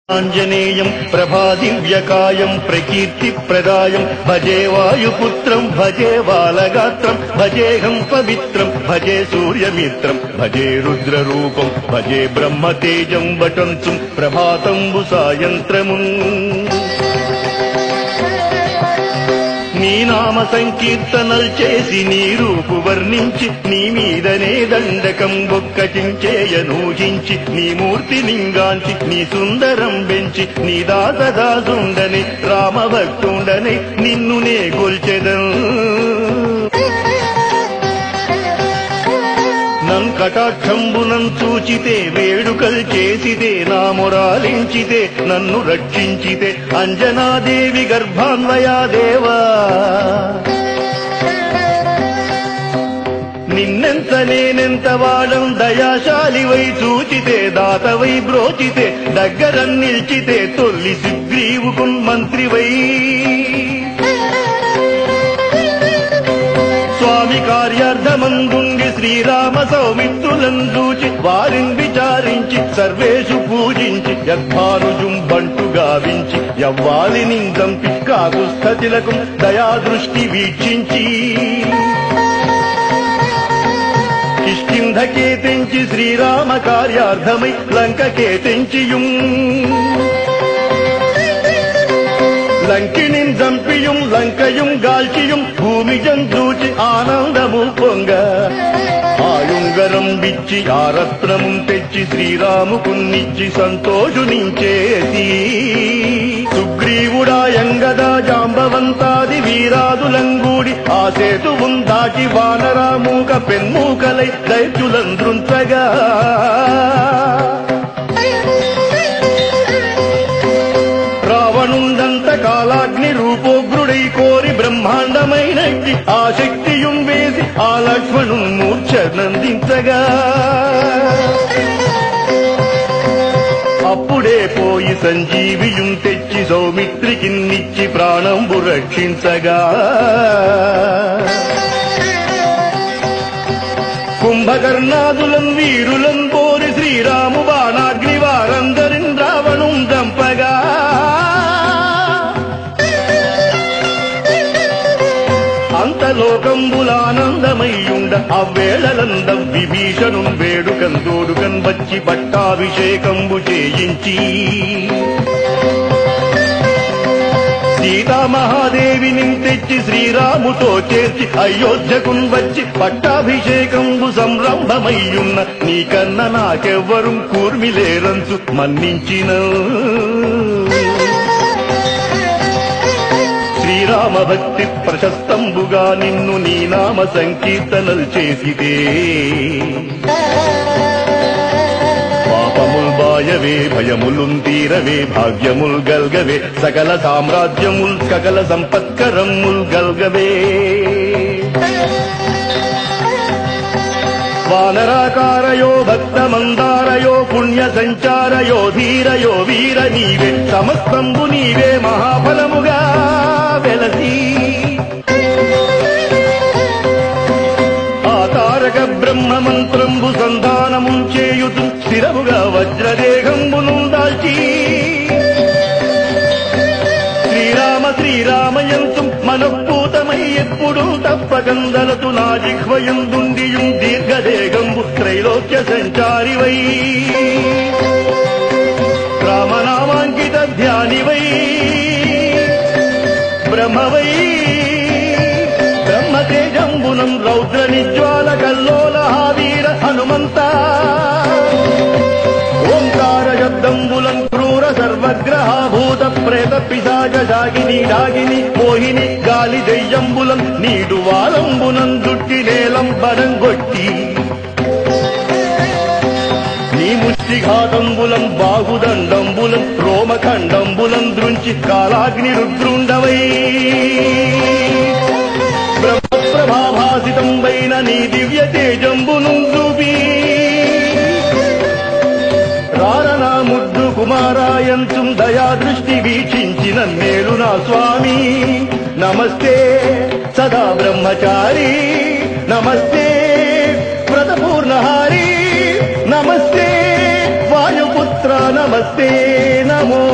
ఆంజనేయం ప్రభాదివ్యకాయం ప్రకీర్తిప్రదాయం భజే వాయుపుత్రం భజే బాలగాత్రం భజేహం పవిత్రం భజే సూర్యమిత్రం భజే రుద్రరూపం భజే బ్రహ్మతేజం వటంచుం ప్రభాతంబు సాయంత్రమున్ నీ నామ సంకీర్తనల్ చేసి నీ రూపు వర్ణించి నీ మీదనే దండకం బొక్కటించేయనూజించి నీ మూర్తి లింగాంచి నీ సుందరం బెంచి నీ దాసదాసుండని రామభక్తుండని నిన్ను నే గొల్చెదన్ నన్ కటాక్షంబునం చూచితే వేడుకల్ చేసితే నా మొరాలించితే నన్ను రక్షించితే అంజనాదేవి గర్భాన్వయా దేవా నిన్నెంత నేనెంత వాడం దయాశాలివై చూచితే దాతవై బ్రోచితే దగ్గరన్ నిల్చితే తొల్లి సుగ్రీవుకున్ మంత్రివై స్వామి కార్యార్థమందుంగి శ్రీరామ సౌమిత్రులను చూచి వారిని విచారించి సర్వేషు పూజించి యద్భానుజుం బంటు గావించి యవ్వాలిని చంపి కాకుస్థతిలకు దయాదృష్టి వీక్షించి కిష్కింధకే తెంచి శ్రీరామ కార్యార్థమై లంకకే తెంచియుం లంకిని చంపియుం లంకయుం గాల్చియుం భూమిజం చూచి ఆనందము పొంగ ఆయుంగరం బిచ్చి ఆ రత్నము తెచ్చి శ్రీరాముకున్నిచ్చి సంతోషునించేసి సుగ్రీవుడాయంగదా జాంబవంతాది వీరాదులంగూడి ఆ సేతువుం దాటి వానరామూక పెన్మూకలై దైత్యులంద్రుంచగా రావణుందంత కాలాగ్ని రూపోగ్రుడై కోరి బ్రహ్మాండమైనట్టి ఆ శక్తియుం వేసి ఆ లక్ష్మణు మూర్ఛనందించగా అప్పుడే పోయి సంజీవియుం తెచ్చి సౌమిత్రికిన్నిచ్చి ప్రాణంబు రక్షించగా కుంభకర్ణాదులం వీరులం పోరి శ్రీరాము బాణాగ్ని వారందరిన్ రావణుం దంపగా అంతలోకంబులానందమయ్యుండ అవ్వేళలందం విభీషణుం వేడుకన్ తోడుకన్ వచ్చి పట్టాభిషేకంబు చేయించి సీతామహాదేవిని తెచ్చి శ్రీరాముతో చేర్చి అయోధ్యకున్ వచ్చి పట్టాభిషేకంబు సంరంభమయ్యున్న నీకన్న నాకెవ్వరు కూర్మిలేరంచు మన్నించిన శ్రీరామ భక్తి ప్రశస్తంబుగా నిన్ను నీ నామ సంకీర్తనలు చేసితే పాపముల్ బాయవే భయములుం తీరవే భాగ్యముల్ గల్గవే సకల సామ్రాజ్యముల్ సకల సంపత్కరముల్ గల్గవే వానరాకారయో భక్తమందారయో పుణ్య సంచారయో ధీరయో వీర నీవే సమస్తంబు నీవే మహాఫలముగా వెలసి ఆ తారక బ్రహ్మ మంత్రంబు సంధానము చేయుతు స్థిరముగా వజ్రదేహంబును దాల్చి శ్రీరామ శ్రీరామయంతు మనఃపూతమై ఎప్పుడు తప్పకందలతు నా జిహ్వయందుండియుం దీర్ఘదేహంబు త్రైలోక్య సంచారివై రామనామాంకిత ధ్యానివై బ్రహ్మవై బ్రహ్మతేజంబునం రౌద్ర నిజ్వాల కల్లోల వీర హనుమంత ఓంకార శబ్దంబులం క్రూర సర్వగ్రహభూత ప్రేత పిశాచ శాగిని డాగిని మోహిని గాలి దెయ్యంబులం నీడు వాలంబునం దుట్టి నేలం బడంగొట్టి నీ ముష్టిఘాతంబులం బాహుదండంబులం రోమఖండంబులం దృంచి కాలాగ్ని రుద్రుండవై బ్రహ్మప్రభాభాసితం వైన నీ దివ్య తేజంబును చూపి రారనా ముద్దు కుమారాయంతుం దయాదృష్టి వీక్షించిన మేలు నా స్వామి నమస్తే సదా బ్రహ్మచారి నమస్తే వ్రతపూర్ణహారి నమస్తే వాయుపుత్ర నమస్తే నమో